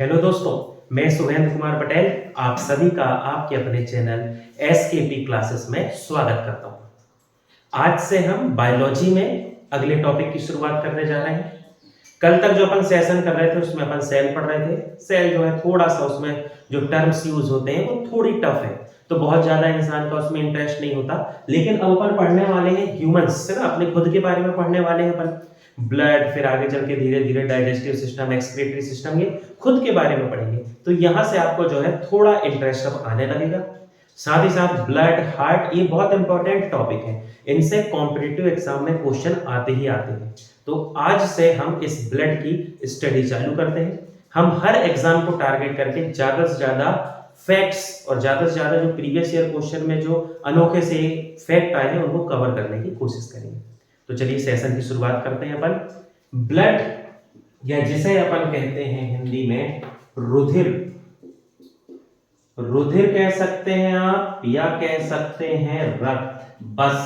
Hello दोस्तों, मैं सुरेंद्र कुमार पटेल आप सभी का आपके अपने चैनल एसकेपी क्लासेस में स्वागत करता हूं। आज से हम बायोलॉजी में अगले टॉपिक की शुरुआत करने जा रहे हैं। कल तक जो अपन सेशन कर रहे थे उसमें अपन सेल पढ़ रहे थे। सेल जो है थोड़ा सा उसमें जो टर्म्स यूज होते हैं वो थोड़ी टफ है, तो बहुत ज्यादा इंसान का उसमें इंटरेस्ट नहीं होता। लेकिन अब अपन पढ़ने वाले हैं ह्यूमंस, है ना, अपने खुद के बारे में पढ़ने वाले हैं अपन। ब्लड, फिर आगे चल के धीरे धीरे डाइजेस्टिव सिस्टम, एक्सक्रीटरी सिस्टम, ये खुद के बारे में पढ़ेंगे। तो यहाँ से आपको जो है थोड़ा इंटरेस्ट अब आने लगेगा। साथ ही साथ ब्लड, हार्ट, ये बहुत इंपॉर्टेंट टॉपिक है। इनसे कॉम्पिटिटिव एग्जाम में क्वेश्चन आते ही आते हैं। तो आज से हम इस ब्लड की स्टडी चालू करते हैं। हम हर एग्जाम को टारगेट करके ज्यादा से ज्यादा फैक्ट्स और ज्यादा से ज्यादा जो प्रीवियस ईयर क्वेश्चन में जो अनोखे से फैक्ट आए हैं उनको कवर करने की कोशिश करेंगे। तो चलिए सेशन की शुरुआत करते हैं अपन। ब्लड, या जिसे अपन कहते हैं हिंदी में रुधिर, रुधिर कह सकते हैं आप, या कह सकते हैं रक्त। बस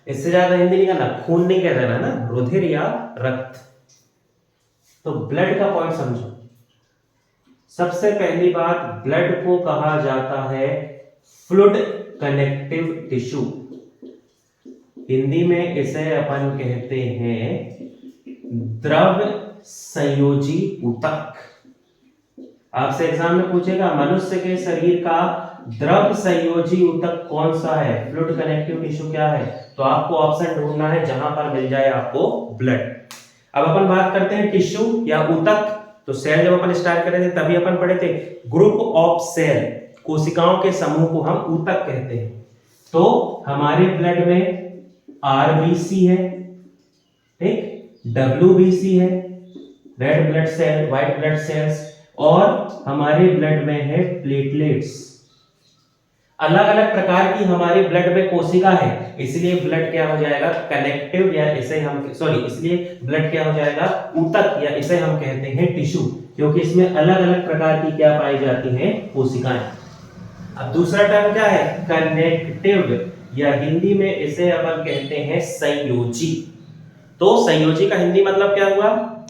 इससे ज्यादा हिंदी नहीं करना, खून नहीं कह देना ना, रुधिर या रक्त। तो ब्लड का पॉइंट समझो। सबसे पहली बात, ब्लड को कहा जाता है फ्लूइड कनेक्टिव टिश्यू। हिंदी में इसे अपन कहते हैं द्रव संयोजी ऊतक। आपसे एग्जाम में पूछेगा मनुष्य के शरीर का द्रव संयोजी ऊतक कौन सा है, फ्लूइड कनेक्टिव टिश्यू क्या है, तो आपको ऑप्शन ढूंढना है जहां पर मिल जाए आपको ब्लड। अब अपन बात करते हैं टिश्यू या ऊतक। तो सेल जब अपन स्टार्ट कर रहे थे तभी अपन पढ़े थे ग्रुप ऑफ सेल, कोशिकाओं के समूह को हम ऊतक कहते हैं। तो हमारे ब्लड में आरबीसी है, ठीक, डब्ल्यूबीसी है, red blood cell, white blood cells, और हमारे ब्लड में है प्लेटलेट्स। अलग अलग प्रकार की हमारे ब्लड में कोशिका है, इसलिए ब्लड क्या हो जाएगा कनेक्टिव, या इसे हम इसलिए ब्लड क्या हो जाएगा ऊतक, या इसे हम कहते हैं टिश्यू, क्योंकि इसमें अलग अलग प्रकार की क्या पाई जाती हैं कोशिकाएं। अब दूसरा टर्म क्या है कनेक्टिव, या हिंदी में इसे अपन कहते हैं संयोजी। तो संयोजी का हिंदी मतलब क्या हुआ,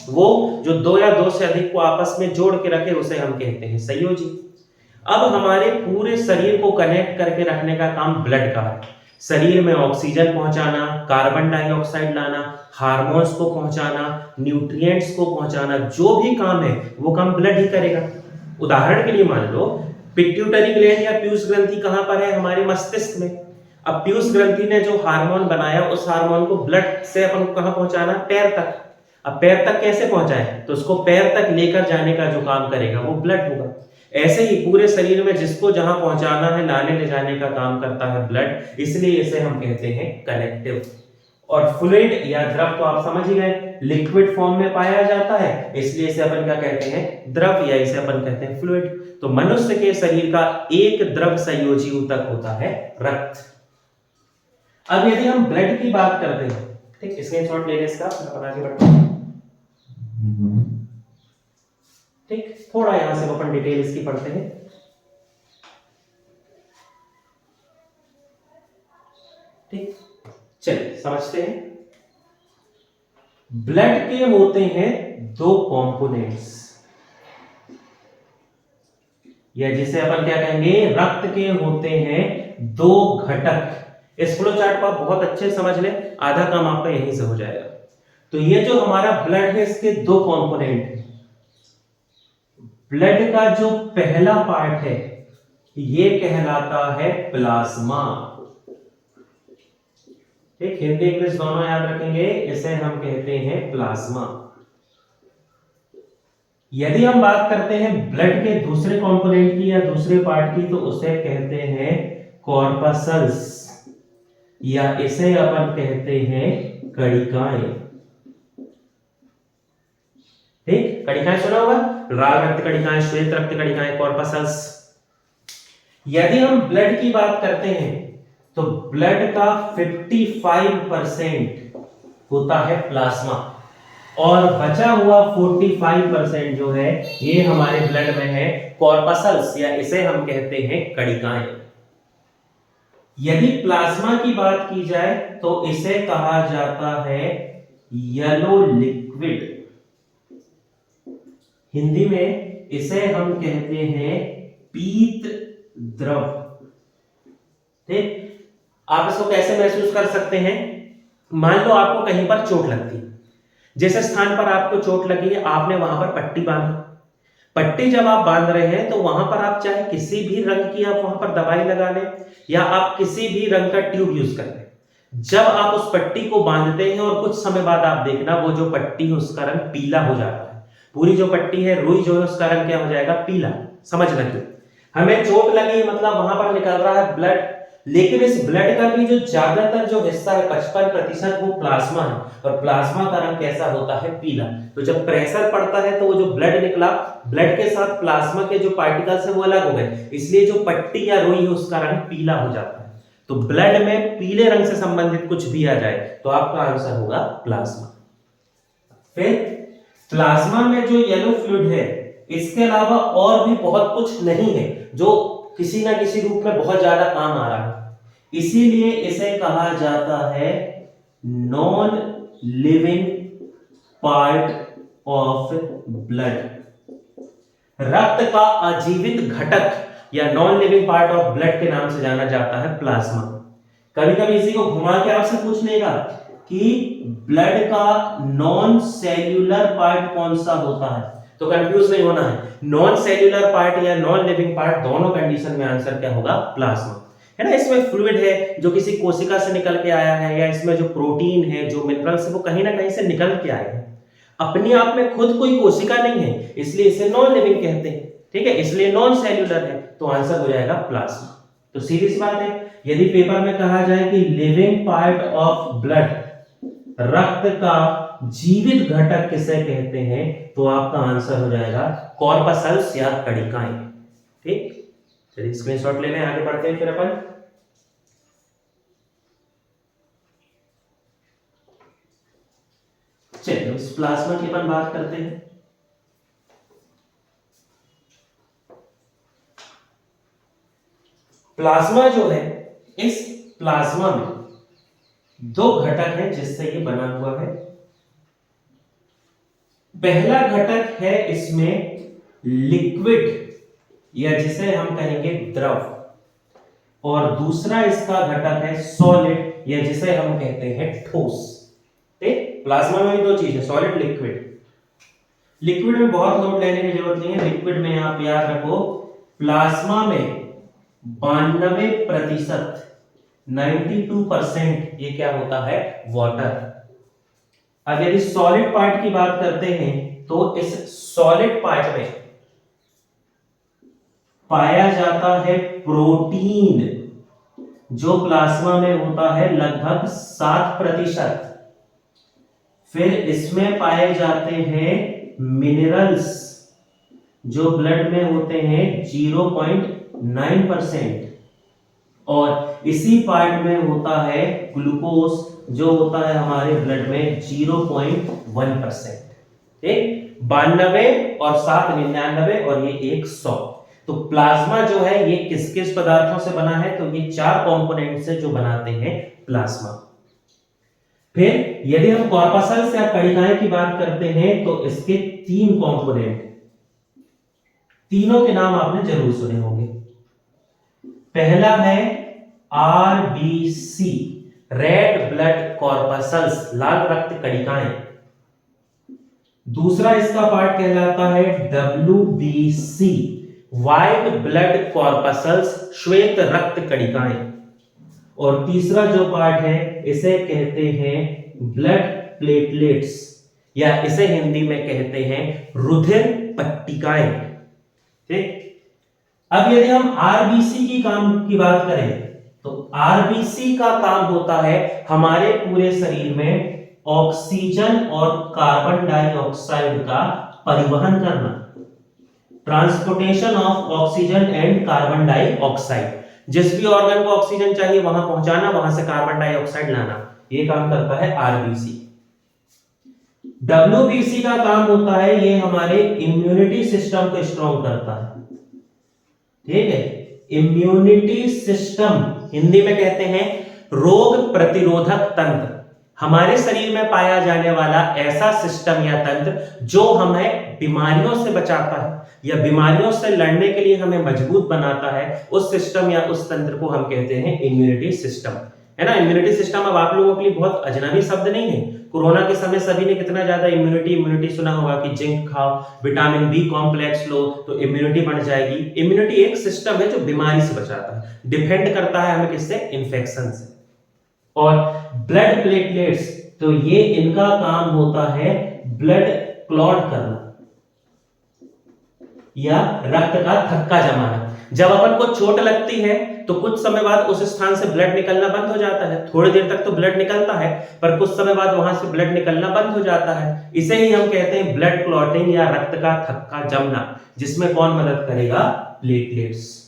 वो जो दो या दो से अधिक को आपस में जोड़ के रखे उसे हम कहते हैं संयोजी। अब हमारे पूरे शरीर को कनेक्ट करके रखने का काम ब्लड का है। शरीर में ऑक्सीजन पहुंचाना, कार्बन डाइऑक्साइड लाना, हार्मोन्स को पहुंचाना, न्यूट्रिएंट्स को पहुंचाना, जो भी काम है वो काम ब्लड ही करेगा। उदाहरण के लिए मान लो पिट्यूटरी ग्लैंड या पीयूष ग्रंथि कहां पर है, हमारे मस्तिष्क में। अब पीयूष ग्रंथि ने जो हार्मोन बनाया उस हार्मोन को ब्लड से अपन को कहां पहुंचाना, पैर तक। अब पैर तक कैसे पहुंचाए, तो उसको पैर तक लेकर जाने का जो काम करेगा वो ब्लड होगा। ऐसे ही पूरे शरीर में जिसको जहां पहुंचाना है, लाने ले जाने का काम करता है ब्लड, इसलिए इसे हम कहते हैं कनेक्टिव। और फ्लूइड या द्रव तो आप समझ ही गए, लिक्विड फॉर्म में पाया जाता है, इसलिए इसे अपन क्या कहते हैं द्रव, या इसे अपन कहते हैं फ्लूइड। तो मनुष्य के शरीर का एक द्रव संयोजी ऊतक होता है रक्त। अब यदि हम ब्लड की बात करते हैं, ठीक, स्क्रीनशॉट ले लें इसका, अपन आगे बढ़ते हैं। ठीक, थोड़ा यहां से अपन डिटेल इसकी पढ़ते हैं। ठीक, चलिए समझते हैं। ब्लड के होते हैं दो कंपोनेंट्स, या जिसे अपन क्या कहेंगे रक्त के होते हैं दो घटक। इस फ्लो चार्ट को आप बहुत अच्छे समझ लें, आधा काम आपका यहीं से हो जाएगा। तो ये जो हमारा ब्लड है इसके दो कंपोनेंट है। ब्लड का जो पहला पार्ट है ये कहलाता है प्लाज्मा। ठीक, हिंदी इंग्लिश दोनों याद रखेंगे, इसे हम कहते हैं प्लाज्मा। यदि हम बात करते हैं ब्लड के दूसरे कंपोनेंट की या दूसरे पार्ट की, तो उसे कहते हैं कॉर्पसल्स, या इसे अपन कहते हैं कणिकाएं। ठीक, कणिकाएं सुना होगा, लाल रक्त कणिकाएं, श्वेत रक्त कणिकाएं, कॉर्पसल्स। यदि हम ब्लड की बात करते हैं तो ब्लड का 55% होता है प्लाज्मा, और बचा हुआ 45% जो है ये हमारे ब्लड में है कॉर्पसल्स, या इसे हम कहते हैं कणिकाएं। यदि प्लाज्मा की बात की जाए तो इसे कहा जाता है येलो लिक्विड। हिंदी में इसे हम कहते हैं पीत द्रव। ठीक, आप इसको कैसे महसूस कर सकते हैं? मान लो आपको कहीं पर चोट लगती है, जिस स्थान पर आपको चोट लगी है आपने वहां पर पट्टी बांधी। पट्टी जब आप बांध रहे हैं तो वहां पर आप चाहे किसी भी रंग की आप वहां पर दवाई लगा लें या आप किसी भी रंग का ट्यूब यूज कर लें, जब आप उस पट्टी को बांधते हैं और कुछ समय बाद आप देखना वो जो पट्टी है उसका रंग पीला हो जाता है। पूरी जो पट्टी है, रुई जो है उसका रंग क्या हो जाएगा? पीला। समझ लगे? हमें चोट लगी मतलब वहां पर निकल रहा है ब्लड, लेकिन इस ब्लड का भी जो ज्यादातर जो हिस्सा है 55% वो प्लाज्मा है, और प्लाज्मा का रंग कैसा होता है? पीला। तो जब प्रेशर पड़ता है तो वो जो ब्लड निकला, ब्लड के साथ प्लाज्मा के जो पार्टिकल्स है वो अलग हो गए, इसलिए जो पट्टी या रुई है उसका रंग पीला हो जाता है। तो ब्लड में पीले रंग से संबंधित कुछ भी आ जाए तो आपका आंसर होगा प्लाज्मा। फिर प्लाज्मा में जो येलो फ्लूइड है, इसके अलावा और भी बहुत कुछ नहीं है जो किसी ना किसी रूप में बहुत ज्यादा काम आ रहा है, इसीलिए इसे कहा जाता है non living part of blood. रक्त का अजीवित घटक या non living part of blood के नाम से जाना जाता है प्लाज्मा। कभी कभी इसी को घुमा के आपसे पूछ लेगा कि ब्लड का नॉन सेल्यूलर पार्ट कौन सा होता है, तो कंफ्यूज नहीं होना है। नॉन सेल्यूलर पार्ट या नॉन लिविंग पार्ट दोनों कंडीशन में आंसर क्या होगा? प्लाज्मा। है ना, इसमें फ्लूइड है जो किसी कोशिका से निकल के आया है, या इसमें जो प्रोटीन है, जो मिनरल्स है वो कहीं ना कहीं से निकल के आए हैं, अपने आप में खुद कोई कोशिका नहीं है, इसलिए इसे नॉन लिविंग कहते हैं। ठीक है, इसलिए नॉन सेल्यूलर है, तो आंसर हो जाएगा प्लाज्मा। तो सीधी सी बात है, यदि पेपर में कहा जाए कि लिविंग पार्ट ऑफ ब्लड, रक्त का जीवित घटक किसे कहते हैं, तो आपका आंसर हो जाएगा कॉर्पसल्स या कणिकाएं। ठीक, चलिए स्क्रीनशॉट ले लें, आगे बढ़ते हैं फिर अपन। चलिए इस प्लाज्मा की अपन बात करते हैं। प्लाज्मा जो है, इस प्लाज्मा में दो घटक हैं जिससे ये बना हुआ है। पहला घटक है इसमें लिक्विड या जिसे हम कहेंगे द्रव, और दूसरा इसका घटक है सॉलिड या जिसे हम कहते हैं ठोस। ठीक, प्लाज्मा में भी दो चीज है, सॉलिड लिक्विड। लिक्विड में बहुत लोड लेने की जरूरत नहीं है, लिक्विड में आप याद रखो प्लाज्मा में 92%, 92% ये क्या होता है? वाटर। अब यदि सॉलिड पार्ट की बात करते हैं तो इस सॉलिड पार्ट में पाया जाता है प्रोटीन, जो प्लाज्मा में होता है लगभग 7%। फिर इसमें पाए जाते हैं मिनरल्स, जो ब्लड में होते हैं 0.9%, और इसी पार्ट में होता है ग्लूकोज, जो होता है हमारे ब्लड में 0.1%। ठीक, 92 और 7 99 और ये 100। तो प्लाज्मा जो है ये किस किस पदार्थों से बना है? तो ये 4 कंपोनेंट से जो बनाते हैं प्लाज्मा। फिर यदि हम कॉर्पसल्स या कणिकाएं की बात करते हैं तो इसके 3 कंपोनेंट, तीनों के नाम आपने जरूर सुने होंगे। पहला है आरबीसी, रेड ब्लड कॉर्पसल्स, लाल रक्त कणिकाएं। दूसरा इसका पार्ट कहलाता है डब्ल्यूबीसी, व्हाइट ब्लड कॉर्पसल्स, श्वेत रक्त कणिकाएं। और तीसरा जो पार्ट है इसे कहते हैं ब्लड प्लेटलेट्स, या इसे हिंदी में कहते हैं रुधिर पट्टिकाएं। ठीक, अब यदि हम आरबीसी की काम की बात करें तो आरबीसी का काम होता है हमारे पूरे शरीर में ऑक्सीजन और कार्बन डाइऑक्साइड का परिवहन करना, transportation of oxygen and carbon dioxide. जिस भी ऑर्गन को ऑक्सीजन चाहिए वहां पहुंचाना, वहां से कार्बन डाइऑक्साइड लाना, ये काम करता है आरबीसी। डब्ल्यूबीसी का काम होता है ये हमारे इम्यूनिटी सिस्टम को स्ट्रॉन्ग करता है। ठीक है, इम्यूनिटी सिस्टम हिंदी में कहते हैं रोग प्रतिरोधक तंत्र। हमारे शरीर में पाया जाने वाला ऐसा सिस्टम या तंत्र जो हमें बीमारियों से बचाता है या बीमारियों से लड़ने के लिए हमें मजबूत बनाता है, उस सिस्टम या उस तंत्र को हम कहते हैं इम्यूनिटी सिस्टम, है ना। इम्यूनिटी सिस्टम अब आप लोगों के लिए बहुत अजनबी शब्द नहीं है। कोरोना के समय सभी ने कितना ज्यादा इम्यूनिटी सुना होगा कि जिंक खाओ, विटामिन बी कॉम्प्लेक्स लो तो इम्यूनिटी बढ़ जाएगी। इम्यूनिटी एक सिस्टम है जो बीमारी से बचाता है, डिफेंड करता है हमें किससे, इन्फेक्शन से। और ब्लड प्लेटलेट्स, तो ये इनका काम होता है ब्लड क्लॉट करना या रक्त का थक्का जमाना। जब अपन को चोट लगती है तो कुछ समय बाद उस स्थान से ब्लड निकलना बंद हो जाता है। थोड़ी देर तक तो ब्लड निकलता है, पर कुछ समय बाद वहां से ब्लड निकलना बंद हो जाता है। इसे ही हम कहते हैं ब्लड क्लॉटिंग या रक्त का थक्का जमना, जिसमें कौन मदद करेगा, प्लेटलेट्स।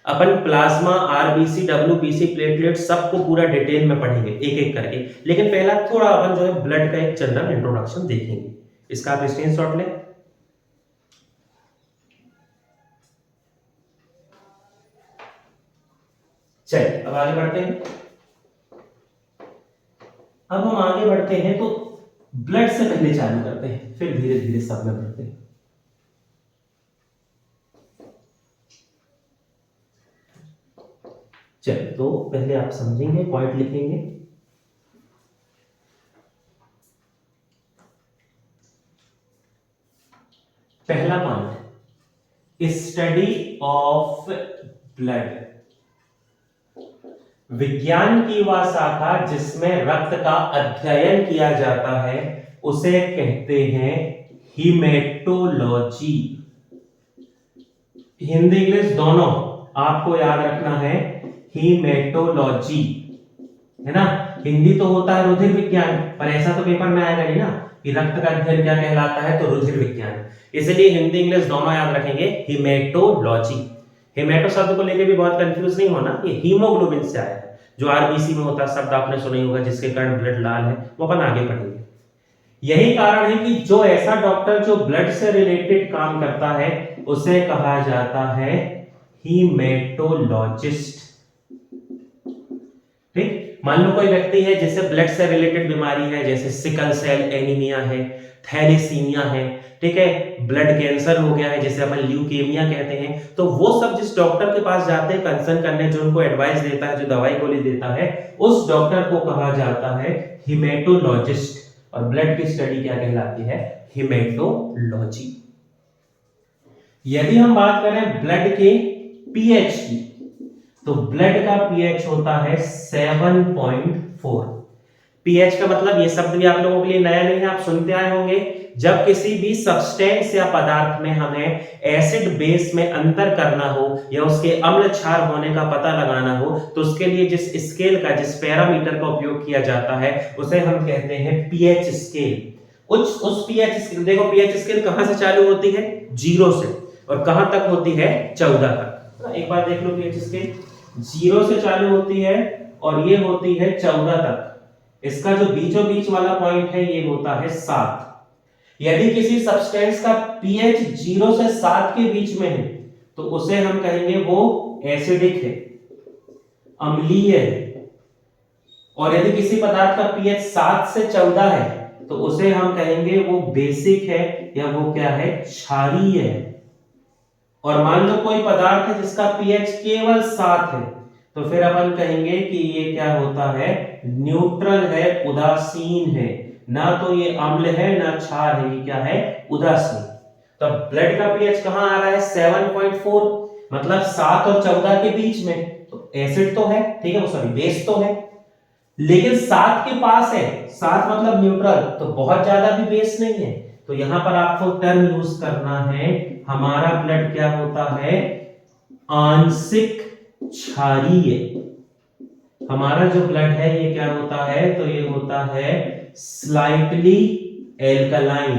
अपन प्लाज्मा, आरबीसी, डब्ल्यूबीसी, प्लेटलेट सबको पूरा डिटेल में पढ़ेंगे एक एक करके, लेकिन पहला थोड़ा अपन जो है ब्लड का एक जनरल इंट्रोडक्शन देखेंगे। इसका आप स्क्रीनशॉट लें। चलिए अब आगे बढ़ते हैं। अब हम आगे बढ़ते हैं तो ब्लड से पहले चालू करते हैं, फिर धीरे धीरे सब में बढ़ते हैं। चलिए तो पहले आप समझेंगे, पॉइंट लिखेंगे। पहला पॉइंट, स्टडी ऑफ ब्लड। विज्ञान की वह शाखा जिसमें रक्त का अध्ययन किया जाता है उसे कहते हैं हीमेटोलॉजी। हिंदी इंग्लिश दोनों आपको याद रखना है, हीमेटोलॉजी, है ना। हिंदी तो होता है रुधिर विज्ञान, पर ऐसा तो पेपर में आएगा नहीं ना कि रक्त का अध्ययन क्या कहलाता है, तो रुधिर विज्ञान। इसलिए हिंदी इंग्लिश दोनों याद रखेंगे, हीमेटोलॉजी। हेमेटो शब्द को लेके भी बहुत कंफ्यूज नहीं होना, ये हीमोग्लोबिन से आया है, जो आरबीसी में होता है, शब्द आपने सुना ही होगा, जिसके कारण ब्लड लाल है, वो अपन आगे पढ़ेंगे। यही कारण है कि जो ऐसा डॉक्टर जो ब्लड से रिलेटेड काम करता है उसे कहा जाता है हीमेटोलॉजिस्ट। ठीक, मान लो कोई व्यक्ति है जिसे ब्लड से रिलेटेड बीमारी है, जैसे सिकल सेल एनीमिया है, थैलेसीमिया है, ठीक है, ब्लड कैंसर हो गया है जिसे अपन ल्यूकेमिया कहते हैं, तो वो सब जिस डॉक्टर के पास जाते हैं कंसर्न करने, जो उनको एडवाइस देता है, जो दवाई गोली देता है, उस डॉक्टर को कहा जाता है हीमेटोलॉजिस्ट। और ब्लड की स्टडी क्या कहलाती है, हीमेटोलॉजी। यदि हम बात करें ब्लड के पीएच की, तो ब्लड का पीएच होता है 7.4। पीएच का मतलब, ये शब्द भी आप लोगों के लिए नया नहीं है, आप सुनते आए होंगे। जब किसी भी सब्सटेंस या पदार्थ में हमें एसिड बेस में अंतर करना हो या उसके अम्ल क्षार होने का पता लगाना हो, तो उसके लिए जिस स्केल का, जिस पैरामीटर का उपयोग किया जाता है उसे हम कहते हैं पीएच स्केल। उस पीएच स्केल, देखो पीएच स्केल कहां से चालू होती है, 0 से, और कहां तक होती है, 14 तक। एक बार देख लो, पीएच स्केल 0 से चालू होती है और ये होती है 14 तक। इसका जो बीचों बीच वाला पॉइंट है ये होता है 7। यदि किसी सब्सटेंस का पीएच 0 से 7 के बीच में है तो उसे हम कहेंगे वो एसिडिक है, अम्लीय है। और यदि किसी पदार्थ का पीएच 7 से 14 है तो उसे हम कहेंगे वो बेसिक है, या वो क्या है, क्षारीय है। और मान लो कोई पदार्थ है जिसका पीएच केवल 7 है, तो फिर अपन कहेंगे कि ये क्या होता है, न्यूट्रल है, उदासीन है, ना तो ये अम्ल है ना क्षार है, ये क्या है, उदासीन। तो ब्लड का पीएच कहां आ रहा है, 7.4, मतलब 7 और 14 के बीच में, तो एसिड तो है, ठीक है, वो सॉरी बेस तो है, लेकिन 7 के पास है, 7 मतलब न्यूट्रल, तो बहुत ज्यादा भी बेस नहीं है। तो यहां पर आपको टर्म यूज करना है, हमारा ब्लड क्या होता है, आंशिक क्षारीय। हमारा जो ब्लड है ये क्या होता है, तो ये होता है स्लाइटली एल्कलाइन।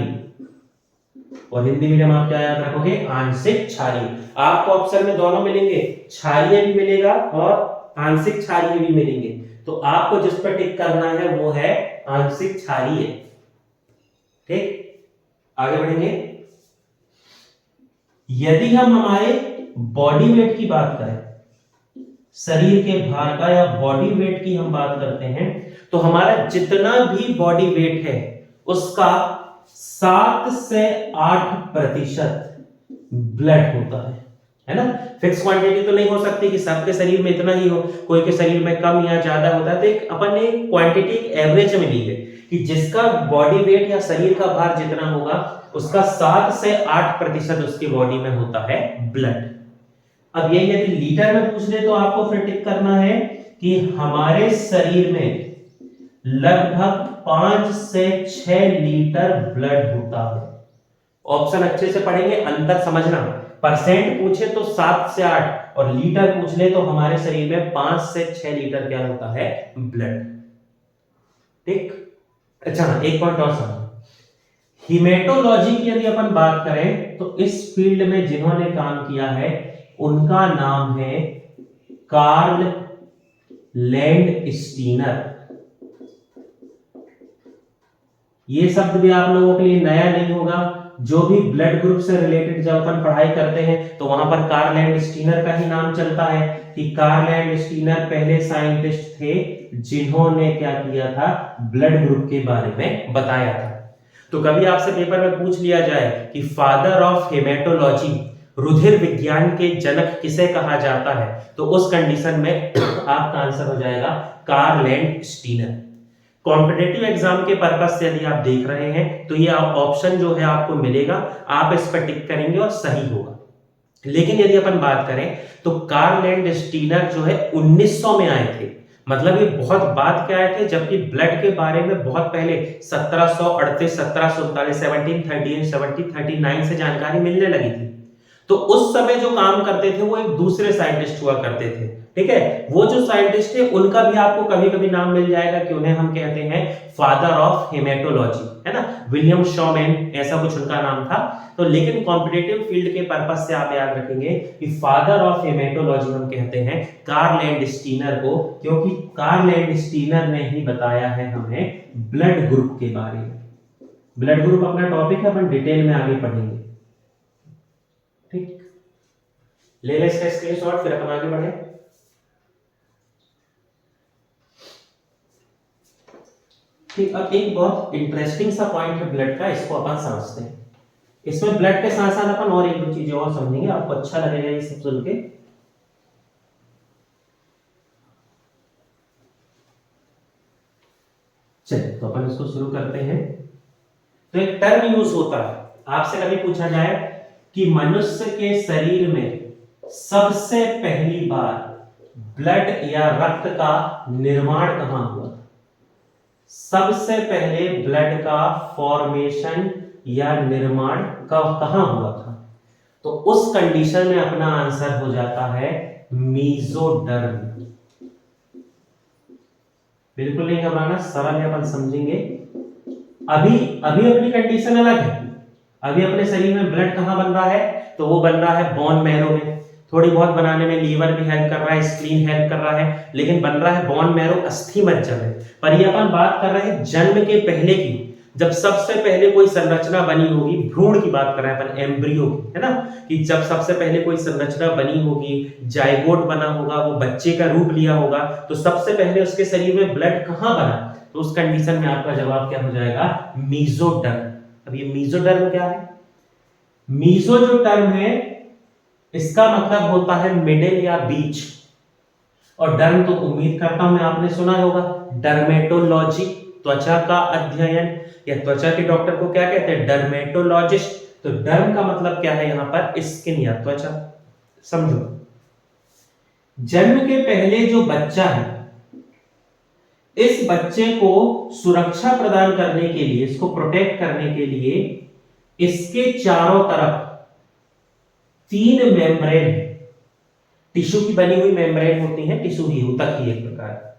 और हिंदी मीडियम आप क्या याद रखोगे, आंशिक क्षारीय। आपको ऑप्शन में दोनों मिलेंगे, क्षारीय भी मिलेगा और आंशिक क्षारीय भी मिलेंगे, तो आपको जिस पर टिक करना है वो है आंशिक क्षारीय। ठीक, आगे बढ़ेंगे। यदि हम हमारे बॉडी वेट की बात करें, शरीर के भार का या बॉडी वेट की हम बात करते हैं, तो हमारा जितना भी बॉडी वेट है उसका 7 से 8% ब्लड होता है ना। फिक्स क्वांटिटी तो नहीं हो सकती कि सबके शरीर में इतना ही हो, कोई के शरीर में कम या ज्यादा होता है। तो एक अपन ने क्वांटिटी एवरेज में ली है कि जिसका बॉडी वेट या शरीर का भार जितना होगा उसका 7 से 8% उसकी बॉडी में होता है ब्लड। अब ये यदि लीटर में पूछ ले तो आपको फिर टिक करना है कि हमारे शरीर में लगभग 5 से 6 लीटर ब्लड होता है। ऑप्शन अच्छे से पढ़ेंगे, अंतर समझना। परसेंट पूछे तो 7 से 8 और लीटर पूछ ले तो हमारे शरीर में 5 से 6 लीटर क्या होता है, ब्लड। ठीक। अच्छा, एक पॉइंट और समझो, हीमेटोलॉजी की यदि अपन बात करें तो इस फील्ड में जिन्होंने काम किया है उनका नाम है कार्ल लैंडस्टीनर। ये शब्द भी आप लोगों के लिए नया नहीं होगा। जो भी ब्लड ग्रुप से रिलेटेड जब अपन पढ़ाई करते हैं तो वहां पर कार्ल लैंडस्टीनर का ही नाम चलता है कि कार्ल लैंडस्टीनर पहले साइंटिस्ट थे जिन्होंने क्या किया था, ब्लड ग्रुप के बारे में बताया था। तो कभी आपसे पेपर में पूछ लिया जाए कि फादर ऑफ हेमेटोलॉजी, रुधिर विज्ञान के जनक किसे कहा जाता है, तो उस कंडीशन में आपका आंसर हो जाएगा कार्ल लैंडस्टीनर। कॉम्पिटिटिव एग्जाम के पर्पस से यदि आप देख रहे हैं तो ये ऑप्शन जो है आपको मिलेगा, आप इस पर टिक करेंगे और सही होगा। लेकिन यदि अपन बात करें तो कार्ल लैंडस्टीनर जो है 1900 में आए थे, मतलब ये बहुत बाद के आए थे, जबकि ब्लड के बारे में बहुत पहले 1738, 1739, 1738, 1739 से जानकारी मिलने लगी थी। तो उस समय जो काम करते थे वो एक दूसरे साइंटिस्ट हुआ करते थे। ठीक है, वो जो साइंटिस्ट थे उनका भी आपको कभी कभी नाम मिल जाएगा कि उन्हें हम कहते हैं फादर ऑफ हेमेटोलॉजी, है ना, विलियम शॉमैन ऐसा कुछ उनका नाम था। तो लेकिन कॉम्पिटिटिव फील्ड के पर्पस से आप याद रखेंगे कि फादर ऑफ हेमेटोलॉजी हम कहते हैं कार्ल लैंडस्टीनर को, क्योंकि कार्ल लैंडस्टीनर ने ही बताया है हमें ब्लड ग्रुप के बारे में। ब्लड ग्रुप अपना टॉपिक है, अपन डिटेल में आगे पढ़ेंगे। ठीक, ले ले इसका स्क्रीनशॉट, फिर अपन आगे बढ़े। ठीक, अब एक बहुत इंटरेस्टिंग सा पॉइंट है ब्लड का, इसको अपन समझते हैं। इसमें ब्लड के साथ साथ अपन और एक दो चीजें और समझेंगे, आपको अच्छा लगेगा ये सब सुन के। चलिए तो अपन इसको शुरू करते हैं। तो एक टर्म यूज होता है, आपसे कभी पूछा जाए कि मनुष्य के शरीर में सबसे पहली बार ब्लड या रक्त का निर्माण कहां हुआ? सबसे पहले ब्लड का फॉर्मेशन या निर्माण कहां हुआ था? तो उस कंडीशन में अपना आंसर हो जाता है मीजोडर्म। बिल्कुल नहीं घबराना, सरल है, अपन समझेंगे। अभी अभी अपनी कंडीशन अलग है। अभी अपने शरीर में ब्लड कहां बन रहा है? तो वो बन रहा है बोन मैरो में। थोड़ी बहुत बनाने में लीवर भी हेल्प कर रहा है, स्प्लीन हेल्प कर रहा है, लेकिन बन रहा है बोन मैरो, अस्थि मज्जा में। पर ये अपन बात कर रहे हैं जन्म के पहले की, जब सबसे पहले कोई संरचना बनी होगी, भ्रूण की बात कर रहे हैं अपन, एम्ब्रियो की, है ना, कि जब सबसे पहले कोई संरचना बनी होगी, जाइगोट बना होगा, वो बच्चे का रूप लिया होगा, तो सबसे पहले उसके शरीर में ब्लड कहां बना? तो उस कंडीशन में आपका जवाब क्या हो जाएगा? मीजोडर्म। अब ये मीजोडर्म क्या है? मीजो जो टर्म है इसका मतलब होता है मिडिल या बीच, और डर्म तो उम्मीद करता हूं मैं आपने सुना होगा, डर्मेटोलॉजी, त्वचा का अध्ययन, या त्वचा के डॉक्टर को क्या कहते हैं? डर्मेटोलॉजिस्ट। तो डर्म का मतलब क्या है यहां पर? स्किन या त्वचा। समझो, जन्म के पहले जो बच्चा है, इस बच्चे को सुरक्षा प्रदान करने के लिए, इसको प्रोटेक्ट करने के लिए इसके चारों तरफ 3 मेम्ब्रेन, टिश्यू की बनी हुई मेम्ब्रेन होती है, टिश्यू ही ऊतक ही एक प्रकार।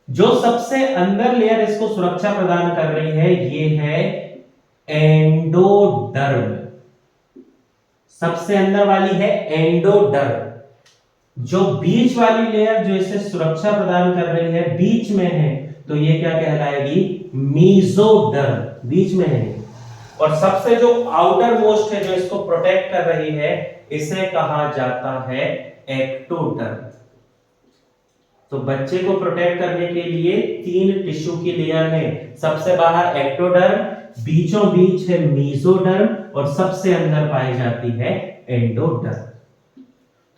जो सबसे अंदर लेयर इसको सुरक्षा प्रदान कर रही है ये है एंडोडर्म। सबसे अंदर वाली है एंडोडर्म। जो बीच वाली लेयर जो इसे सुरक्षा प्रदान कर रही है बीच में है, तो ये क्या कहलाएगी? मीजोडर्म, बीच में है। और सबसे जो आउटर मोस्ट है जो इसको प्रोटेक्ट कर रही है, इसे कहा जाता है एक्टोडर्म। तो बच्चे को प्रोटेक्ट करने के लिए 3 टिश्यू की लेयर है। सबसे बाहर एक्टोडर्म, बीचों बीच है मेसोडर्म और सबसे अंदर पाई जाती है एंडोडर्म।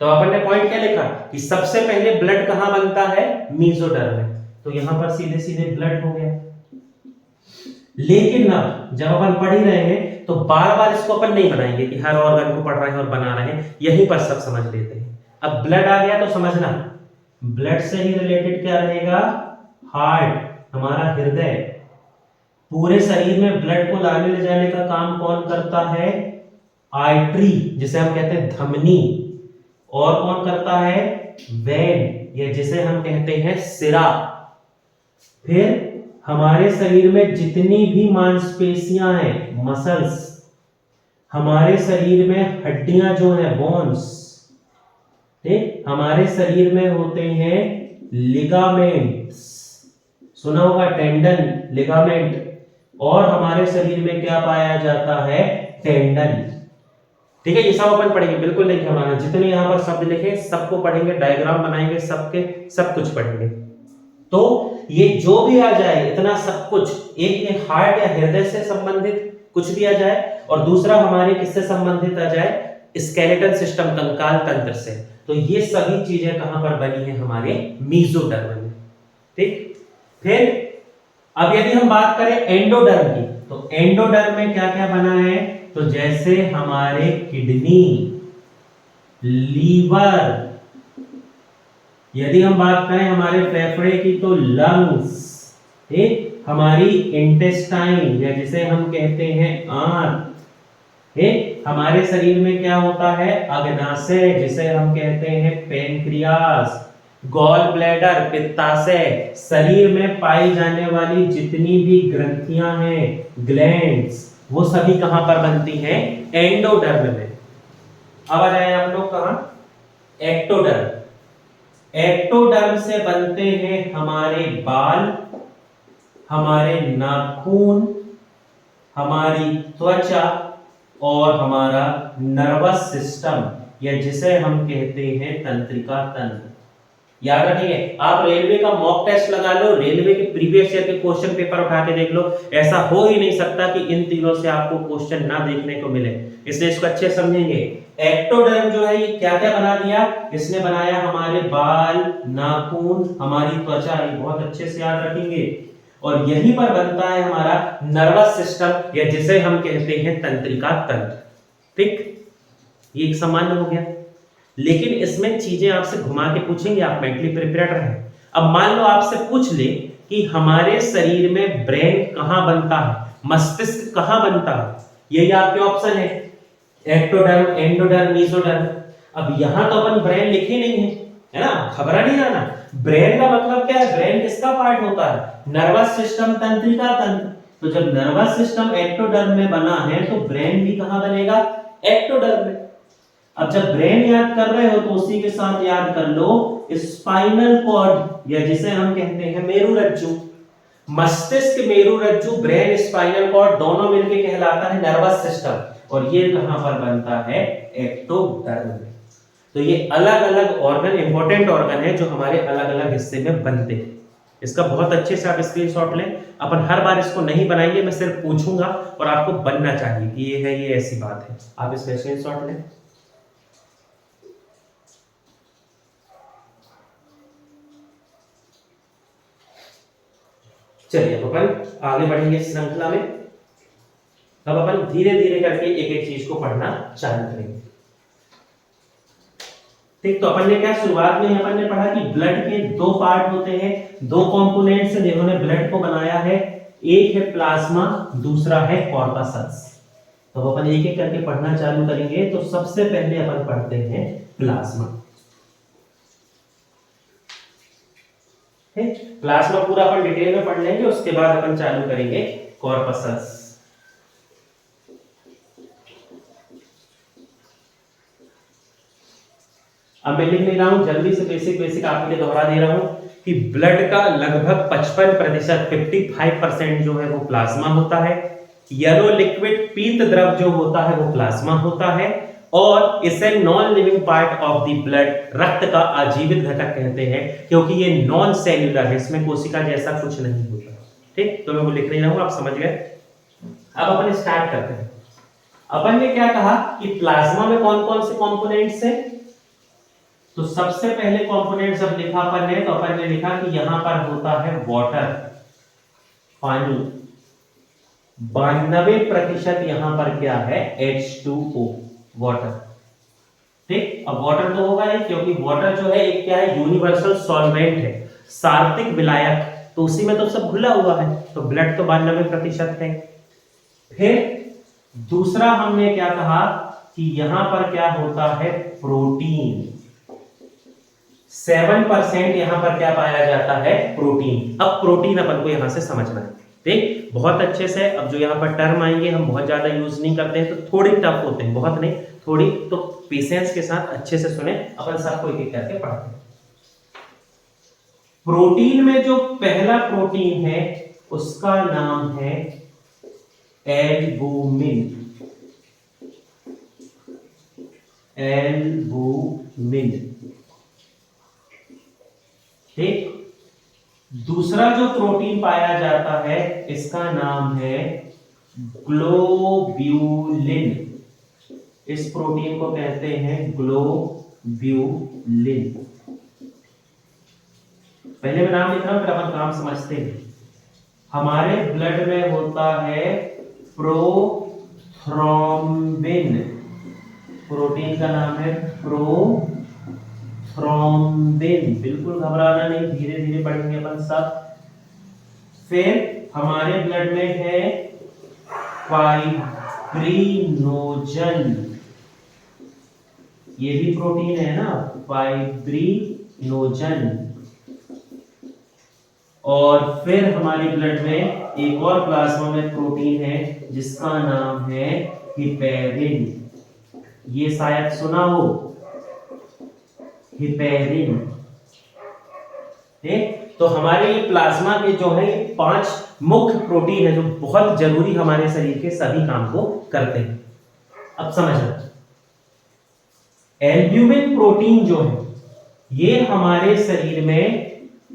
तो अपन ने पॉइंट क्या लिखा कि सबसे पहले ब्लड कहां बनता है, मेसोडर्म में। तो यहां पर सीधे सीधे ब्लड हो गया। लेकिन अब जब अपन पढ़ ही रहे हैं तो बार बार इसको अपन नहीं बनाएंगे कि हर ऑर्गन को पढ़ रहे हैं और बना रहे हैं, यहीं पर सब समझ लेते हैं। अब ब्लड आ गया तो समझना, ब्लड से ही रिलेटेड क्या रहेगा, हार्ट, हमारा हृदय। पूरे शरीर में ब्लड को लाने ले जाने का काम कौन करता है, आर्टरी जिसे हम कहते हैं धमनी। और कौन करता है, वेन, या जिसे हम कहते हैं सिरा। फिर हमारे शरीर में जितनी भी मांसपेशियां हैं, मसल्स, हमारे शरीर में हड्डियां जो है बोन्स, ठीक, हमारे शरीर में होते हैं लिगामेंट्स, सुना होगा टेंडन, लिगामेंट। और हमारे शरीर में क्या पाया जाता है, टेंडन। ठीक है, ये सब अपन पढ़ेंगे, बिल्कुल नहीं घबराना। जितने यहां पर शब्द लिखे सबको पढ़ेंगे, डायग्राम बनाएंगे, सबके सब कुछ पढ़ेंगे। तो ये जो भी आ जाए इतना सब कुछ, एक हार्ट या हृदय से संबंधित कुछ भी आ जाए और दूसरा हमारे किससे संबंधित आ जाए, स्केलेटल सिस्टम, कंकाल तंत्र से। तो ये सभी चीजें कहां पर बनी है, हमारे मेसोडर्म में। ठीक, फिर अब यदि हम बात करें एंडोडर्म की, तो एंडोडर्म में क्या क्या बना है, तो जैसे हमारे किडनी, लीवर, यदि हम बात करें हमारे फेफड़े की तो लंग्स, ठीक, हमारी इंटेस्टाइन या जिसे हम कहते हैं आंत, ठीक, हमारे शरीर में क्या होता है, अग्नाशय जिसे हम कहते हैं पेनक्रियास, गॉल ब्लैडर, पित्ताशय, शरीर में पाई जाने वाली जितनी भी ग्रंथियां हैं, ग्लैंड्स, वो सभी कहां पर बनती हैं, एंडोडर्म में। अब आ जाए आप लोग कहां, एक्टोडर्म। एक्टोडर्म से बनते हैं हमारे बाल, हमारे नाखून, हमारी त्वचा और हमारा नर्वस सिस्टम, या जिसे हम कहते हैं तंत्रिका तंत्र। याद रखिए, आप रेलवे का मॉक टेस्ट लगा लो, रेलवे के प्रीवियस ईयर के क्वेश्चन पेपर उठा के देख लो, ऐसा हो ही नहीं सकता कि इन तीनों से आपको क्वेश्चन ना देखने को मिले। इसलिए इसको अच्छे समझेंगे। एक्टोडर्म जो है ये क्या क्या बना दिया, इसने बनाया हमारे बाल, नाखून, हमारी त्वचा, ये बहुत अच्छे से याद रखेंगे। और यहीं पर बनता है हमारा नर्वस सिस्टम, या जिसे हम कहते हैं तंत्रिका तंत्र। ठीक, ये एक सामान्य हो गया। लेकिन इसमें चीजें आपसे घुमा के पूछेंगे, आप मेंटली प्रिपेयर्ड रहें। अब मान लो आपसे पूछ ले कि हमारे शरीर में ब्रेन कहां बनता है, मस्तिष्क कहां बनता है, यही आपके ऑप्शन है, एक्टोडर्म, एंडोडर्म, मेसोडर्म। अब यहां तो अपन ब्रेन लिखे नहीं है ना, खबरा नहीं आना। ब्रेन का मतलब क्या है, ब्रेन किसका पार्ट होता है, नर्वस सिस्टम, तंत्रिका तंत्र। तो जब नर्वस सिस्टम एक्टोडर्म में बना है तो ब्रेन भी कहां बनेगा, एक्टोडर्म में। अब जब ब्रेन याद कर रहे हो तो उसी के साथ याद कर लो स्पाइनल कॉर्ड, या जिसे हम कहते हैं मेरुरज्जु। मस्तिष्क, मेरुरज्जु, ब्रेन, स्पाइनल कॉर्ड दोनों मिलके कहलाता है नर्वस सिस्टम। और ये कहां पर बनता है, एक्टोडर्म में। तो ये अलग अलग ऑर्गन, इंपॉर्टेंट ऑर्गन है जो हमारे अलग अलग हिस्से में बनते हैं। इसका बहुत अच्छे से आप स्क्रीनशॉट लें। अपन हर बार इसको नहीं बनाएंगे, मैं सिर्फ पूछूंगा और आपको बनना चाहिए कि ये है, ये ऐसी बात है। आप इसका स्क्रीनशॉट लें। चलिए अब अपन आगे बढ़ेंगे इस श्रृंखला में। अब अपन धीरे धीरे करके एक एक चीज को पढ़ना चालू करेंगे। ठीक, तो अपन ने क्या शुरुआत में अपन ने पढ़ा कि ब्लड के 2 पार्ट होते हैं, 2 कंपोनेंट्स हैं जिन्होंने ब्लड को बनाया है। एक है प्लाज्मा, दूसरा है कॉर्पसल्स। तो अपन एक एक करके पढ़ना चालू करेंगे। तो सबसे पहले अपन पढ़ते हैं प्लाज्मा। प्लाज्मा पूरा अपन डिटेल में पढ़ लेंगे, उसके बाद अपन चालू करेंगे कॉर्पसल्स। अब मैं लिख नहीं रहा हूं, जल्दी से बेसिक आपके लिए दोहरा दे रहा हूं कि ब्लड का लगभग 55%, 55% जो है वो प्लाज्मा होता है। येलो लिक्विड, पीत द्रव जो होता है वो प्लाज्मा होता है। और इसे non living part of the blood, रक्त का आजीवित घटक कहते हैं, क्योंकि ये नॉन सेल्यूलर है, इसमें कोशिका जैसा कुछ नहीं होता। ठीक, तो मैं वो लिख नहीं रहा हूं, आप समझ गए। अब अपन स्टार्ट करते हैं। अपन ने क्या कहा कि प्लाज्मा में कौन कौन से कंपोनेंट्स हैं। तो सबसे पहले कंपोनेंट जब लिखा अपन ने, तो अपन ने लिखा कि यहां पर होता है वाटर, पानी। 92% यहां पर क्या है, H2O, वाटर। ठीक, अब वाटर तो होगा ही, क्योंकि वाटर जो है एक क्या है, यूनिवर्सल सॉल्वेंट है, सार्वत्रिक विलायक, तो उसी में तो सब घुला हुआ है, तो ब्लड तो 92% है। फिर दूसरा हमने क्या कहा कि यहां पर क्या होता है, प्रोटीन। 7% यहां पर क्या पाया जाता है, प्रोटीन। अब प्रोटीन अपन को यहां से समझना है, ठीक, बहुत अच्छे से। अब जो यहां पर टर्म आएंगे हम बहुत ज्यादा यूज नहीं करते हैं, तो थोड़ी टफ होते हैं, बहुत नहीं, थोड़ी, तो पेशेंस के साथ अच्छे से सुने, अपन सबको एक एक करके पढ़ते हैं। प्रोटीन में जो पहला प्रोटीन है उसका नाम है एल्बुमिन। एल्बुमिन, ठीक। दूसरा जो प्रोटीन पाया जाता है इसका नाम है ग्लोब्यूलिन। इस प्रोटीन को कहते हैं ग्लोब्यूलिन। पहले मैं नाम लिख रहा हूं, फिर अपन काम समझते हैं। हमारे ब्लड में होता है प्रोथ्रोम्बिन। प्रोटीन का नाम है प्रोथ्रोम्बिन। बिल्कुल घबराना नहीं, धीरे धीरे पढ़ेंगे अपन सब। फिर हमारे ब्लड में है फाइब्रिनोजन। ये भी प्रोटीन है ना, फाइब्रिनोजन। और फिर हमारे ब्लड में एक और प्लाज्मा में प्रोटीन है जिसका नाम है हिपेरिन। ये शायद सुना हो, हिपेरिन। ठीक, तो हमारे प्लाज्मा के जो है 5 मुख्य प्रोटीन है जो बहुत जरूरी हमारे शरीर के सभी काम को करते हैं। अब समझना, एल्ब्यूमिन प्रोटीन जो है ये हमारे शरीर में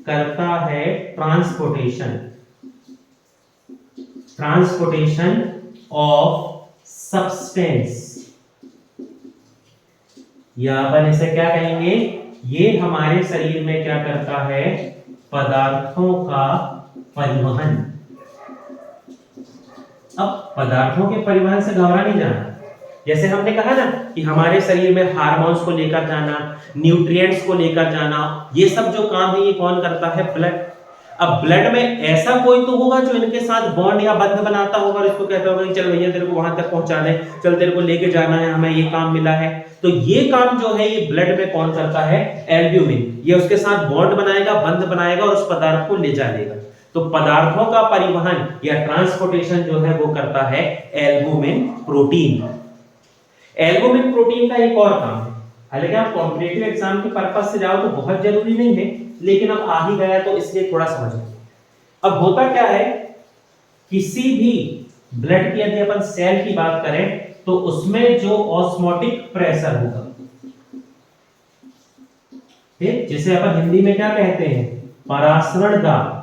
करता है ट्रांसपोर्टेशन ऑफ सब्सटेंस, या अपन इसे क्या कहेंगे, ये हमारे शरीर में क्या करता है, पदार्थों का परिवहन। अब पदार्थों के परिवहन से घबरा नहीं जाना। जैसे हमने कहा ना कि हमारे शरीर में हार्मोन्स को लेकर जाना, न्यूट्रिएंट्स को लेकर जाना, ये सब जो काम है ये कौन करता है, ब्लड। अब ब्लड में ऐसा कोई तो होगा जो इनके साथ बॉन्ड या बंध बनाता होगा और इसको कहता होगा कि चल भैया तेरे को वहां तक पहुंचा दे, चल तेरे को लेके जाना है, हमें ये काम मिला है। तो ये काम जो है ये ब्लड में कौन करता है, एल्ब्यूमिन। ये उसके साथ बॉन्ड बनाएगा, बंध बनाएगा और उस पदार्थ को ले जाएगा। तो पदार्थों का परिवहन या ट्रांसपोर्टेशन जो है वो करता है एल्ब्यूमिन प्रोटीन। एल्ब्यूमिन प्रोटीन का एक और काम है, हालांकि आप कॉम्पिटिटिव एग्जाम के पर्पस से जाओ तो बहुत जरूरी नहीं है, लेकिन अब आ ही गया तो इसलिए थोड़ा समझो। अब होता क्या है, किसी भी ब्लड की यदि अपन सेल की बात करें तो उसमें जो ऑस्मोटिक प्रेशर होगा, ठीक, जिसे अपन हिंदी में क्या कहते हैं, परासरण दाब।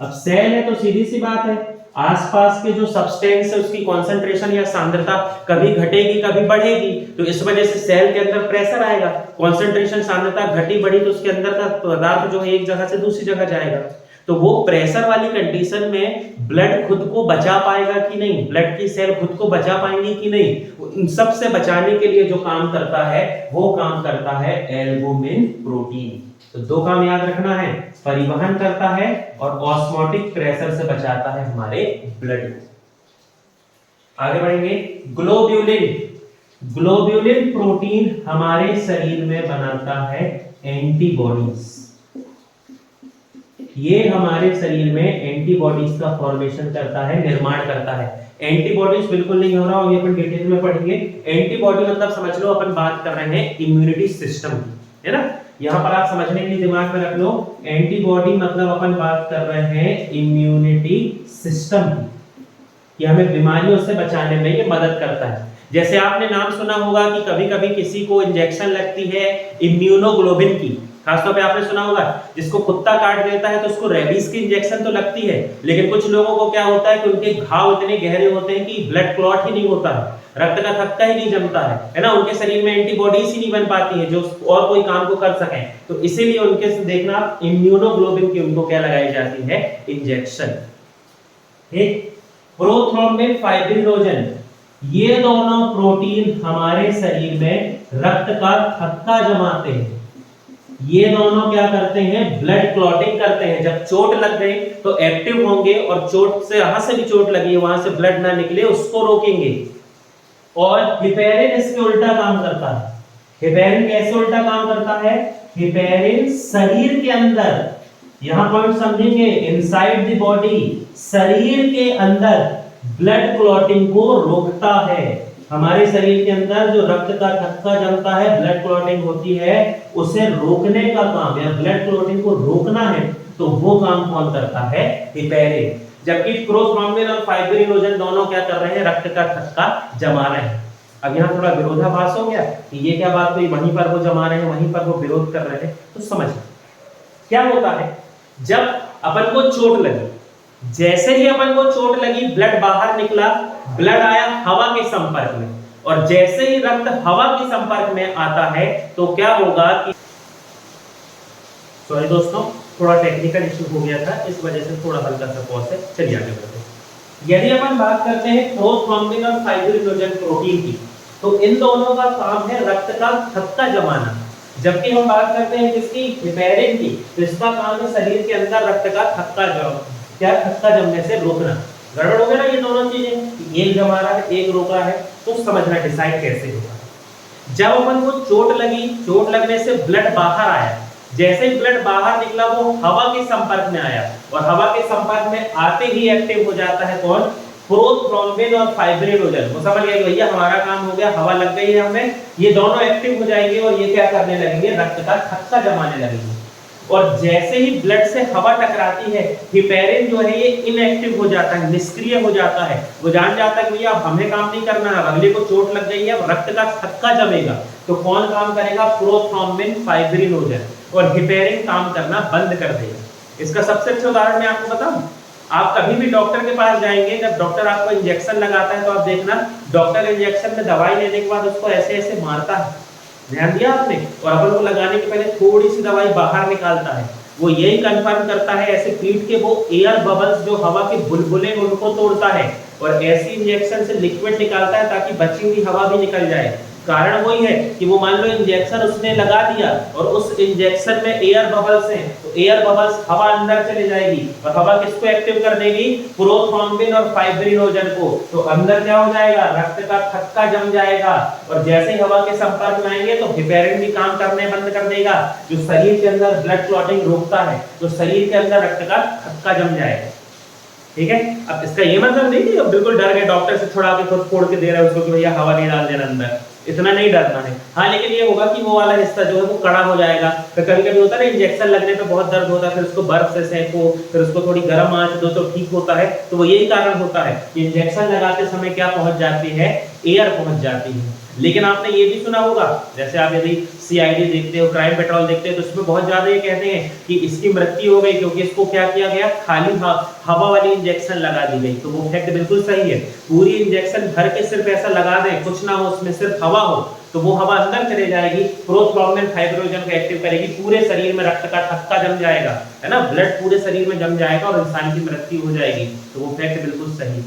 अब सेल है तो सीधी सी बात है, आसपास के जो सब्सटेंस है उसकी कॉन्सेंट्रेशन या सांद्रता कभी घटेगी कभी बढ़ेगी, तो इस वजह से सेल के अंदर प्रेशर आएगा। कॉन्सेंट्रेशन सांद्रता घटी बढ़ी तो उसके अंदर का पदार्थ जो है एक जगह से दूसरी जगह जाएगा। तो वो प्रेशर वाली कंडीशन में ब्लड खुद को बचा पाएगा कि नहीं, ब्लड की सेल खुद को बचा पाएंगी कि नहीं, इन सब से बचाने के लिए जो काम करता है वो काम करता है एल्ब्यूमिन प्रोटीन। तो दो काम याद रखना है, परिवहन करता है और ऑस्मोटिक प्रेशर से बचाता है हमारे ब्लड को। आगे बढ़ेंगे, ग्लोब्यूलिन। ग्लोब्यूलिन प्रोटीन हमारे शरीर में बनाता है एंटीबॉडीज। ये हमारे शरीर में एंटीबॉडीज का फॉर्मेशन करता है, निर्माण करता है। एंटीबॉडीज बिल्कुल नहीं हो रहा, अभी अपन डिटेल में पढ़ेंगे। एंटीबॉडी मतलब समझ लो अपन बात कर रहे हैं इम्यूनिटी सिस्टम की, है ना। यहां पर आप समझने के लिए दिमाग में रख लो, एंटीबॉडी मतलब अपन बात कर रहे हैं इम्यूनिटी सिस्टम की, कि हमें बीमारियों से बचाने में ये मदद करता है। जैसे आपने नाम सुना होगा कि कभी कभी किसी को इंजेक्शन लगती है इम्यूनोग्लोबिन की, खासतौर पे आपने सुना होगा जिसको कुत्ता काट देता है तो उसको रेबीज की इंजेक्शन तो लगती है, लेकिन कुछ लोगों को क्या होता है कि उनके घाव इतने गहरे होते हैं कि ब्लड क्लॉट ही नहीं होता है, रक्त का थक्का ही नहीं जमता है ना, उनके शरीर में एंटीबॉडीज ही नहीं बन पाती है जो और कोई काम को कर सकें, तो इसीलिए उनके से देखना इम्यूनोग्लोबिन की उनको क्या लगाई जाती है, इंजेक्शन। ठीक, प्रोथ्रोम्बिन फाइब्रिनोजन, ये दोनों प्रोटीन हमारे शरीर में रक्त का थक्का जमाते हैं, ये दोनों क्या करते हैं, ब्लड क्लॉटिंग करते हैं। जब चोट लग गई तो एक्टिव होंगे और चोट से जहां से भी चोट लगी है वहां से ब्लड ना निकले उसको रोकेंगे। और हिपेरिन इसके उल्टा काम करता है। हिपेरिन कैसे उल्टा काम करता है, हिपेरिन शरीर के अंदर, यहां पॉइंट समझेंगे, इनसाइड द बॉडी, शरीर के अंदर ब्लड क्लॉटिंग को रोकता है। हमारे शरीर के अंदर जो रक्त का थक्का जमता है, ब्लड क्लॉटिंग होती है, उसे रोकने का काम या ब्लड क्लॉटिंग को रोकना है तो वो काम कौन करता है, हिपेरिन। जबकि प्रोथ्रोम्बिन और फाइब्रिनोजन दोनों क्या कर रहे हैं, रक्त का थक्का जमा रहे हैं। अब यहाँ थोड़ा विरोधाभास हो गया कि ये क्या बात हुई, वहीं पर वो जमा रहे हैं वहीं पर वो विरोध कर रहे हैं, तो समझ क्या होता है। जब अपन को चोट लगी, जैसे ही अपन को चोट लगी ब्लड बाहर निकला, ब्लड आया हवा के संपर्क में, और जैसे ही रक्त हवा के संपर्क में आता है तो क्या होगा कि, सॉरी दोस्तों थोड़ा टेक्निकल इशू हो गया था, इस वजह से थोड़ा हल्का सा पॉज है, चलिए आगे बढ़ते हैं। यदि अपन बात करते हैं प्रोथ्रोम्बिन और फाइब्रिनोजन प्रोटीन की, तो इन दोनों का काम है रक्त का थक्का जमाना, जबकि हम बात करते हैं जिसकी, हिपेरिन की, तो इसका काम है शरीर के अंदर रक्त का थक्का जमने से रोकना। गड़बड़ हो गया ना ये दोनों चीजें, एक जमा रहा है एक रोक रहा है, तो समझना डिसाइड कैसे होगा। जब अपन को चोट लगी, चोट लगने से ब्लड बाहर आया, जैसे ही ब्लड बाहर निकला वो हवा के संपर्क में आया, और हवा के संपर्क में आते ही एक्टिव हो जाता है कौन, प्रोथ्रोम्बिन और फाइब्रिनोजन। वो समझ गए भैया हमारा काम हो गया, हवा लग गई है हमें, ये दोनों एक्टिव हो जाएंगे और ये क्या करने लगेंगे, रक्त का थक्का जमाने लगेंगे। और जैसे ही ब्लड से हवा टकराती है, हिपेरिन जो है ये इनएक्टिव हो जाता है, निष्क्रिय हो जाता है। वो जान जाता है कि भैया अब हमें काम नहीं करना है, अगले को चोट लग गई है, अब रक्त का थक्का जमेगा, तो कौन काम करेगा, प्रोथ्रोम्बिन फाइब्रिनोजन, और हिपेरिन काम करना बंद कर देगा। इसका सबसे अच्छा उदाहरण मैं आपको बताऊं, आप कभी भी डॉक्टर के पास जाएंगे, जब डॉक्टर आपको इंजेक्शन लगाता है तो आप देखना डॉक्टर इंजेक्शन में दवाई लेने के बाद उसको ऐसे ऐसे मारता है, ध्यान दिया आपने, और अपन को लगाने के पहले थोड़ी सी दवाई बाहर निकालता है, वो यही कंफर्म करता है, ऐसे पीट के वो एयर बबल्स जो हवा के बुलबुले उनको तोड़ता है, और ऐसी इंजेक्शन से लिक्विड निकालता है ताकि बची हुई हवा भी निकल जाए। कारण वही है कि वो मान लो इंजेक्शन उसने लगा दिया और उस इंजेक्शन में एयर बबल्स हैं, तो एयर बबल्स हवा अंदर चले जाएगी, और हवा किसको एक्टिव कर देगी, प्रोथ्रोम्बिन और फाइब्रिनोजन को, तो अंदर क्या हो जाएगा, रक्त का थक्का जम जाएगा, और जैसे ही हवा के संपर्क में आएंगे तो हिपेरिन भी काम करने बंद कर देगा, जो शरीर के अंदर ब्लड क्लॉटिंग रोकता है, तो शरीर के अंदर रक्त का थक्का जम जाएगा। ठीक है, अब इसका ये मतलब नहीं कि बिल्कुल डर गए, डॉक्टर से छुड़ा के खुद फोड़ के दे रहे हैं उसको कि भैया हवा नहीं डाल देना अंदर, इतना नहीं डरना है। हाँ, लेकिन ये होगा कि वो वाला हिस्सा जो है वो कड़ा हो जाएगा। तो कभी कभी होता है ना, इंजेक्शन लगने पे बहुत दर्द होता है, फिर उसको बर्फ से सेको, फिर उसको थोड़ी गर्म आंच दो तो ठीक होता है। तो वो यही कारण होता है कि इंजेक्शन लगाते समय क्या पहुंच जाती है, एयर पहुंच जाती है। लेकिन आपने ये भी सुना होगा, जैसे आप यदि सीआईडी देखते हो, क्राइम पेट्रोल देखते हो, तो उसमें बहुत ज्यादा ये कहते हैं कि इसकी मृत्यु हो गई क्योंकि इसको क्या किया गया, खाली हवा वाली इंजेक्शन लगा दी गई। तो वो फैक्ट बिल्कुल सही है, पूरी इंजेक्शन भर के सिर्फ ऐसा लगा दें, कुछ ना हो उसमें सिर्फ हवा हो, तो वो हवा अंदर चले जाएगी, प्रोथ्रोम्बिन फाइब्रिनोजन को एक्टिव करेगी, पूरे शरीर में रक्त का थक्का जम जाएगा, है ना, ब्लड पूरे शरीर में जम जाएगा और इंसान की मृत्यु हो जाएगी। तो वो फैक्ट बिल्कुल सही।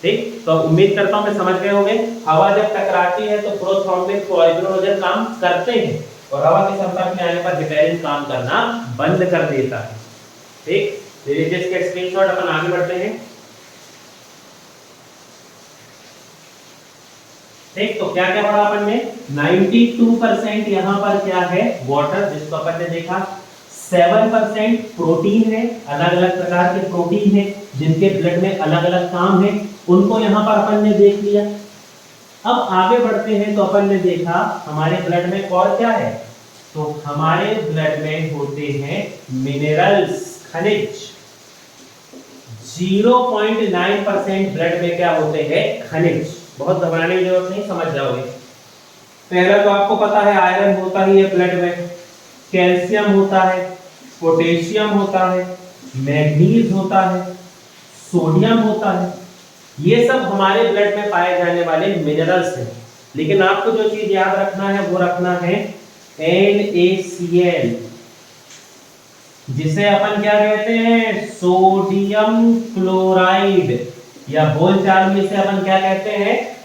ठीक, तो उम्मीद करता हूं मैं समझ गए होंगे। हवा जब टकराती है तो प्रोथ्रोम्बिन फाइब्रिनोजन काम करते हैं, और हवा के संपर्क में आने पर हिपेरिन काम करना बंद कर देता है। ठीक, लीजिए इसके स्क्रीनशॉट, अपन आगे बढ़ते हैं। ठीक, तो क्या क्या पढ़ा अपन ने, 92% यहाँ पर क्या है, वाटर, जिसको अपन ने देखा, 7% प्रोटीन है, अलग अलग प्रकार के प्रोटीन है जिनके ब्लड में अलग अलग काम है, उनको यहाँ पर अपन ने देख लिया। अब आगे बढ़ते हैं तो अपन ने देखा हमारे ब्लड में और क्या है, तो हमारे ब्लड में होते हैं मिनरल्स, खनिज। 0.9% ब्लड में क्या होते हैं, खनिज। बहुत घबराने की जरूरत नहीं, समझ जाओगे। पहला तो आपको पता है आयरन होता ही है ब्लड में, कैल्शियम होता है, पोटेशियम होता है, मैग्नीज होता है, सोडियम होता है। ये सब हमारे ब्लड में पाए जाने वाले मिनरल्स हैं। लेकिन आपको जो चीज याद रखना है वो रखना है NaCl, जिसे अपन क्या कहते हैं, सोडियम क्लोराइड, या बोलचाल में इसे अपन क्या कहते हैं,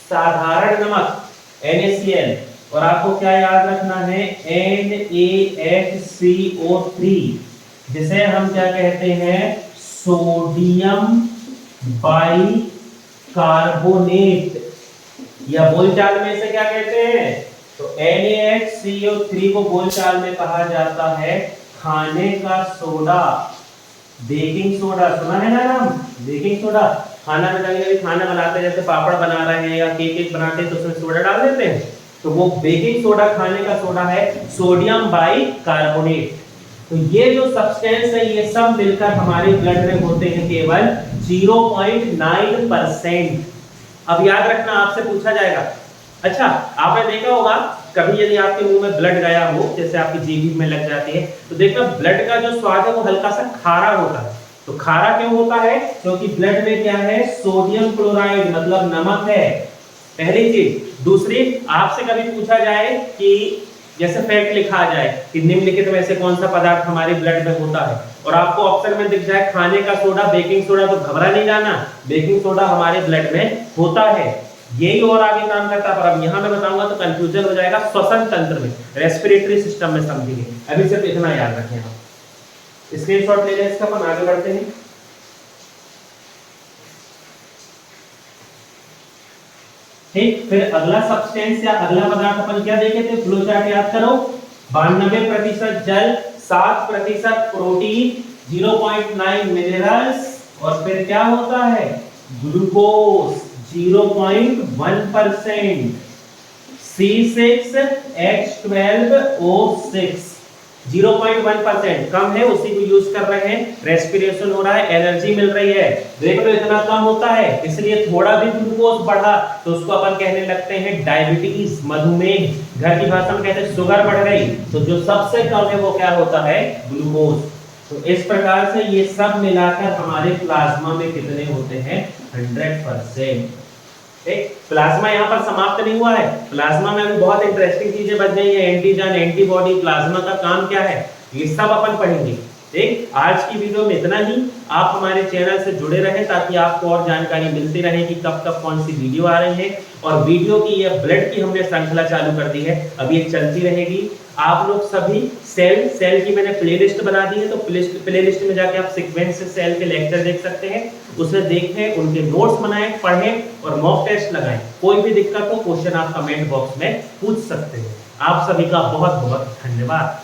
साधारण नमक NaCl। और आपको क्या याद रखना है, NaHCO3, जिसे हम क्या कहते हैं, सोडियम बाइकार्बोनेट, या बोलचाल में इसे क्या कहते हैं, तो NaHCO3 को बोलचाल में कहा जाता है खाने का सोडा, बेकिंग सोडा। सुना है ना नाम, बेकिंग सोडा। खाना में कभी खाना बनाते हैं, जैसे पापड़ बना रहे हैं या केक बनाते हैं तो उसमें सोडा डाल देते हैं, तो वो बेकिंग सोडा खाने का सोडा है, सोडियम बाइकार्बोनेट। तो ये जो सब्सटेंस है ये सब मिलकर हमारे ब्लड में होते हैं केवल 0.9%। अब याद रखना, आपसे पूछा जाएगा, अच्छा आपने देखा होगा कभी यदि आपके मुंह में ब्लड गया हो, जैसे आपकी जीभ में लग जाती है, तो देखना ब्लड का जो स्वाद है वो हल्का सा खारा होता है। तो खारा क्यों होता है, क्योंकि ब्लड में क्या है, सोडियम क्लोराइड मतलब नमक है, पहली चीज। दूसरी, आपसे कभी पूछा जाए कि जैसे फैक्ट लिखा जाए कि निम्नलिखित में से कौन सा पदार्थ हमारे ब्लड में होता है, और आपको ऑप्शन में दिख जाए खाने का सोडा, बेकिंग सोडा, तो घबरा नहीं जाना, बेकिंग सोडा हमारे ब्लड में होता है, यही और आगे काम करता है। पर अब यहां मैं बताऊंगा तो कंफ्यूजन हो जाएगा, श्वसन तंत्र में, रेस्पिरेटरी सिस्टम में समझिए। अभी सिर्फ इतना याद रखें आप, स्क्रीनशॉट ले लें इसका, अपन आगे बढ़ते हैं। ठीक, फिर अगला सब्सटेंस या अगला पदार्थ अपन क्या देखे थे, फ्लो चार्ट याद करो। 92% जल, 7% प्रोटीन, 0.9 मिनरल्स, और फिर क्या होता है, ग्लूकोज 0.1%, C6H12O6 0.1% कम है, उसी को यूज कर रहे हैं, रेस्पिरेशन हो रहा है, एनर्जी मिल रही है। देख लो इतना कम होता है, इसलिए थोड़ा भी ग्लूकोज बढ़ा तो उसको अपन कहने लगते हैं डायबिटीज, मधुमेह। घर की भाषा में कहते हैं शुगर बढ़ गई, तो जो सबसे कम है वो क्या होता है, ग्लूकोज। तो इस प्रकार से ये सब मिलाकर हमारे प्लाज्मा में कितने होते हैं, 100%। प्लाज्मा यहाँ पर समाप्त नहीं हुआ है, प्लाज्मा में अभी बहुत इंटरेस्टिंग चीजें बन गई है, एंटीजन, एंटीबॉडी, प्लाज्मा का काम क्या है, ये सब अपन पढ़ेंगे। ठीक, आज की वीडियो में इतना ही। आप हमारे चैनल से जुड़े रहें ताकि आपको और जानकारी मिलती रहे कि कब कब कौन सी वीडियो आ रही है। और वीडियो की ये ब्लड की हमने श्रृंखला चालू कर दी है, अब ये चलती रहेगी। आप लोग सभी सेल की मैंने प्लेलिस्ट बना दी है, तो प्लेलिस्ट में जाके आप सीक्वेंस से सेल के लेक्चर देख सकते हैं, उसे देखें, उनके नोट्स बनाएं, पढ़ें और मॉक टेस्ट लगाएं। कोई भी दिक्कत हो क्वेश्चन आप कमेंट बॉक्स में पूछ सकते हैं। आप सभी का बहुत बहुत धन्यवाद।